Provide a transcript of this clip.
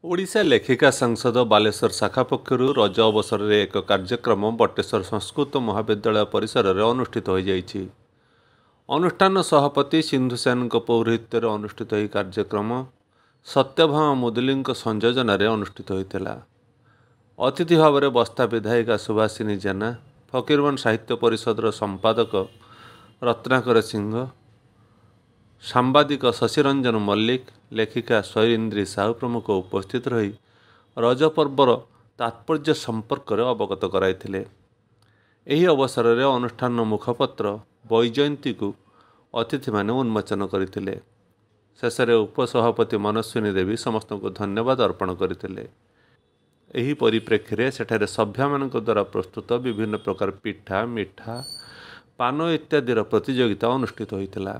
ଓଡ଼ିଶା ଲେଖିକା ସଂସଦ ବାଲେଶ୍ୱର ଶାଖା ପକ୍ଷରୁ ରଜ ଅବସରରେ ଏକ କାର୍ଯ୍ୟକ୍ରମ ବଟେଶ୍ୱର ସଂସ୍କୃତ ମହାବିଦ୍ୟାଳୟ ପରିସରରେ ଅନୁଷ୍ଠିତ ହୋଇଯାଇଛି। ଅନୁଷ୍ଠାନ ସଭାପତି ସିନ୍ଧୁ ସେନଙ୍କ ପୌରୋହିତ୍ୟରେ ଅନୁଷ୍ଠିତ ଏହି କାର୍ଯ୍ୟକ୍ରମ ସତ୍ୟଭାମା ମୁଦୁଲିଙ୍କ ସଂଯୋଜନାରେ ଅନୁଷ୍ଠିତ ହୋଇଥିଲା। ଅତିଥି ଭାବରେ ବସ୍ତା ବିଧାୟିକା ସୁଭାଷିନୀ ଜେନା, ଫକୀରମୋହନ ସାହିତ୍ୟ ପରିଷଦର ସମ୍ପାଦକ ରତ୍ନାକର ସିଂହ, ସାମ୍ବାଦିକ ଶଶିରଞ୍ଜନ ମଲ୍ଲିକ, ଲେଖିକା ଶ୍ୱରିନ୍ଦ୍ରୀ ସାହୁ ପ୍ରମୁଖ ଉପସ୍ଥିତ ରହି ରଜ ପର୍ବର ତାତ୍ପର୍ଯ୍ୟ ସମ୍ପର୍କରେ ଅବଗତ କରାଇଥିଲେ। ଏହି ଅବସରରେ ଅନୁଷ୍ଠାନର ମୁଖପତ୍ର ବୈଜୟନ୍ତୀକୁ ଅତିଥିମାନେ ଉନ୍ମୋଚନ କରିଥିଲେ। ଶେଷରେ ଉପସଭାପତି ମନସ୍ୱିନୀ ଦେବୀ ସମସ୍ତଙ୍କୁ ଧନ୍ୟବାଦ ଅର୍ପଣ କରିଥିଲେ। ଏହି ପରିପ୍ରେକ୍ଷୀରେ ସେଠାରେ ସଭ୍ୟମାନଙ୍କ ଦ୍ୱାରା ପ୍ରସ୍ତୁତ ବିଭିନ୍ନ ପ୍ରକାର ପିଠା, ମିଠା, ପାନ ଇତ୍ୟାଦିର ପ୍ରତିଯୋଗିତା ଅନୁଷ୍ଠିତ ହୋଇଥିଲା।